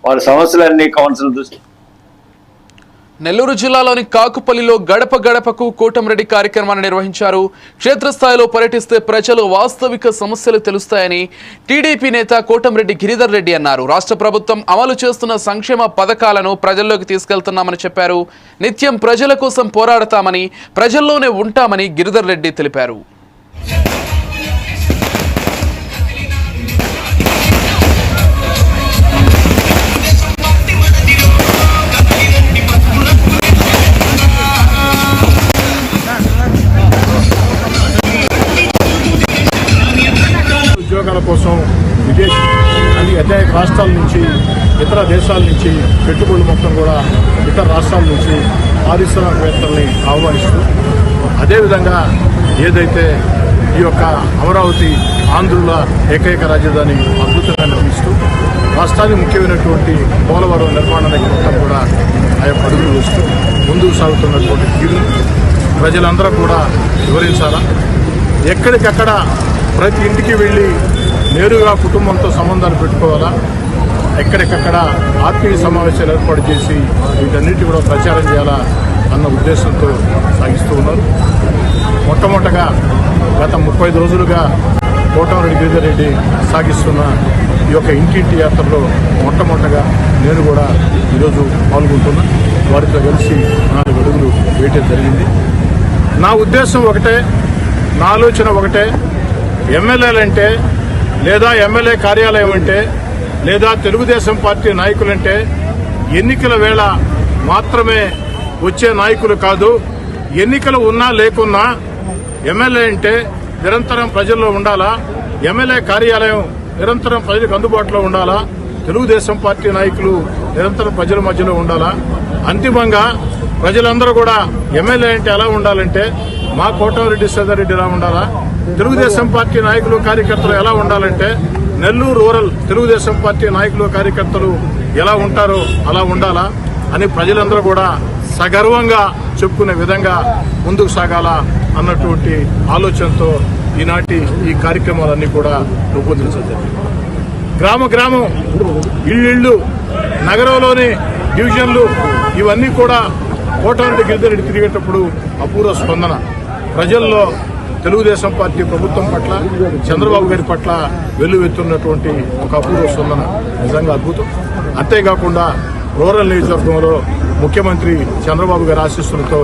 వారి సమస్యలన్నీ కౌన్సిల్ దృష్టి. నెల్లూరు జిల్లాలోని కాకుపల్లిలో గడప గడపకు కోటంరెడ్డి కార్యక్రమాన్ని నిర్వహించారు. క్షేత్రస్థాయిలో పర్యటిస్తే ప్రజలు వాస్తవిక సమస్యలు తెలుస్తాయని టీడీపీ నేత కోటంరెడ్డి గిరిధర్ రెడ్డి అన్నారు. రాష్ట్ర ప్రభుత్వం అమలు చేస్తున్న సంక్షేమ పథకాలను ప్రజల్లోకి తీసుకెళ్తున్నామని చెప్పారు. నిత్యం ప్రజల కోసం పోరాడతామని, ప్రజల్లోనే ఉంటామని గిరిధర్ రెడ్డి తెలిపారు. ఉద్యోగాల కోసం అనేక రాష్ట్రాల నుంచి, ఇతర దేశాల నుంచి పెట్టుబడులు మొత్తం కూడా ఇతర రాష్ట్రాల నుంచి పారిశ్రామికవేత్తల్ని ఆహ్వానిస్తూ, అదేవిధంగా ఏదైతే ఈ యొక్క అమరావతి ఆంధ్రుల ఏకైక రాజధాని అద్భుతంగా నిర్మిస్తూ రాష్ట్రానికి ముఖ్యమైనటువంటి పోలవరం నిర్మాణానికి మొత్తం కూడా ఆ యొక్క అడుగులు వేస్తూ ముందుకు సాగుతున్నటువంటి తీరు ప్రజలందరూ కూడా వివరించాలా. ఎక్కడికక్కడ ప్రతి ఇంటికి వెళ్ళి నేరుగా కుటుంబంతో సంబంధాలు పెట్టుకోవాలా. ఎక్కడికక్కడ ఆత్మీయ సమావేశాలు ఏర్పాటు చేసి వీటన్నిటి కూడా ప్రచారం చేయాలా అన్న ఉద్దేశంతో సాగిస్తూ ఉన్నారు. మొట్టమొదటగా గత 35 రోజులుగా కోటంరెడ్డి గిరిధర్ రెడ్డి సాగిస్తున్న ఈ యొక్క ఇంటింటి యాత్రలో మొట్టమొదటగా నేను కూడా ఈరోజు పాల్గొంటున్నా. వారితో కలిసి 4 అడుగులు వేయటం జరిగింది. నా ఉద్దేశం ఒకటే, నా ఆలోచన ఒకటే. ఎమ్మెల్యేలంటే లేదా ఎమ్మెల్యే కార్యాలయం అంటే లేదా తెలుగుదేశం పార్టీ నాయకులంటే ఎన్నికల వేళ మాత్రమే వచ్చే నాయకులు కాదు. ఎన్నికలు ఉన్నా లేకున్నా ఎమ్మెల్యే అంటే నిరంతరం ప్రజల్లో ఉండాలా. ఎమ్మెల్యే కార్యాలయం నిరంతరం ప్రజలకు అందుబాటులో ఉండాలా. తెలుగుదేశం పార్టీ నాయకులు నిరంతరం ప్రజల మధ్యలో ఉండాలా. అంతిమంగా ప్రజలందరూ కూడా ఎమ్మెల్యే అంటే ఎలా ఉండాలంటే మా కోటంరెడ్డి శ్రీధర్ రెడ్డి ఎలా ఉండాలా, తెలుగుదేశం పార్టీ నాయకులు కార్యకర్తలు ఎలా ఉండాలంటే నెల్లూరు రూరల్ తెలుగుదేశం పార్టీ నాయకులు కార్యకర్తలు ఎలా ఉంటారో అలా ఉండాలా అని ప్రజలందరూ కూడా సగర్వంగా చెప్పుకునే విధంగా ముందుకు సాగాల అన్నటువంటి ఆలోచనతో ఈనాటి ఈ కార్యక్రమాలన్నీ కూడా రూపొందించడం. గ్రామ గ్రామం, ఇళ్ళు, నగరంలోని డివిజన్లు ఇవన్నీ కూడా కోటంరెడ్డి గిరిధర్ రెడ్డి తిరిగేటప్పుడు అపూర్వ స్పందన. ప్రజల్లో తెలుగుదేశం పార్టీ ప్రభుత్వం పట్ల, చంద్రబాబు గారి పట్ల వెల్లువెత్తున్నటువంటి ఒక అపూర్వ స్పందన నిజంగా అద్భుతం. అంతేకాకుండా రూరల్ నియోజకవర్గంలో ముఖ్యమంత్రి చంద్రబాబు గారి ఆశీస్సులతో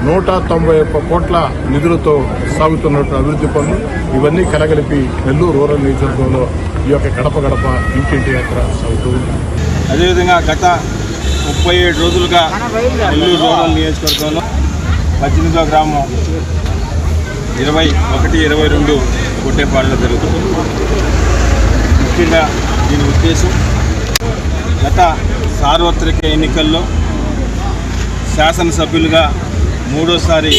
191 కోట్ల నిధులతో సాగుతున్నటువంటి అభివృద్ధి పనులు ఇవన్నీ కలగలిపి నెల్లూరు రూరల్ నియోజకవర్గంలో ఈ యొక్క గడప గడప ఇంటింటి యాత్ర సాగుతుంది. అదేవిధంగా గత 37 రోజులుగా నెల్లూరు రూరల్ నియోజకవర్గంలో 18వ గ్రామం 21, 22 కొట్టేపాడులో జరుగుతుంది. ముఖ్యంగా దీని ఉద్దేశం గత సార్వత్రిక ఎన్నికల్లో శాసనసభ్యులుగా 3వసారి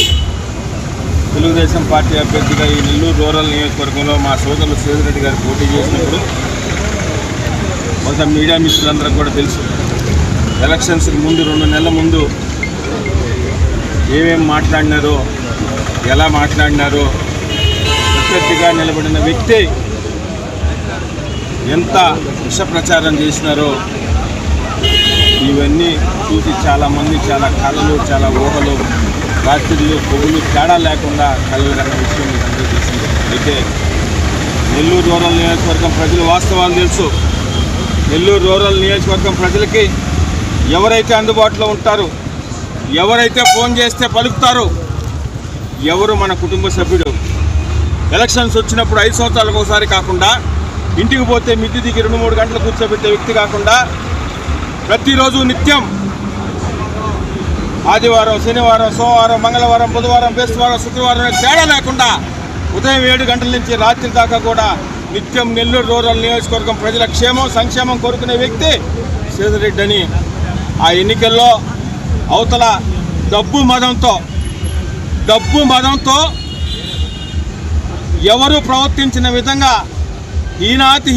తెలుగుదేశం పార్టీ అభ్యర్థిగా ఈ నెల్లూరు రూరల్ నియోజకవర్గంలో మా సోదరులు శ్రీధర్ రెడ్డి గారు పోటీ చేసినప్పుడు మొదట మీడియా మిత్రులందరూ కూడా తెలుసు. ఎలక్షన్స్కి ముందు 2 నెలల ముందు ఏమేమి మాట్లాడినారో, ఎలా మాట్లాడినారో, ప్రత్యర్థిగా నిలబడిన వ్యక్తి ఎంత విష ప్రచారం చేసినారో ఇవన్నీ చూసి చాలామంది చాలా కళలు, చాలా ఊహలు, రాత్రులు, పొగులు తేడా లేకుండా కలగన్న విషయం అందరూ తెలిసింది. అయితే నెల్లూరు రూరల్ నియోజకవర్గం ప్రజలు వాస్తవాలు తెలుసు. నెల్లూరు రూరల్ నియోజకవర్గం ప్రజలకి ఎవరైతే అందుబాటులో ఉంటారో, ఎవరైతే ఫోన్ చేస్తే పలుకుతారో, ఎవరు మన కుటుంబ సభ్యుడు, ఎలక్షన్స్ వచ్చినప్పుడు 5 సంవత్సరాలకు ఒకసారి కాకుండా ఇంటికి పోతే మిద్ది దిగి 2-3 గంటలు కూర్చోబెట్టే వ్యక్తి కాకుండా ప్రతిరోజు నిత్యం ఆదివారం, శనివారం, సోమవారం, మంగళవారం, బుధవారం, బేస్తవారం, శుక్రవారం తేడా లేకుండా ఉదయం 7 గంటల నుంచి రాత్రి దాకా కూడా నిత్యం నెల్లూరు రూరల్ నియోజకవర్గం ప్రజల క్షేమం, సంక్షేమం కోరుకునే వ్యక్తి శ్రీధర్ రెడ్డి అని ఆ ఎన్నికల్లో అవతల డబ్బు మదంతో ఎవరు ప్రవర్తించిన విధంగా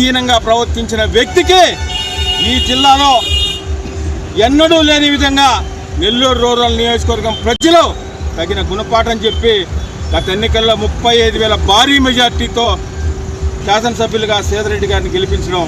హీనంగా ప్రవర్తించిన వ్యక్తికి ఈ జిల్లాలో ఎన్నడూ లేని విధంగా నెల్లూరు రూరల్ నియోజకవర్గం ప్రజలు తగిన గుణపాఠం చెప్పి గత ఎన్నికల్లో 35,000 భారీ మెజార్టీతో శాసనసభ్యులుగా శ్రీధర్ రెడ్డి గారిని గెలిపించడం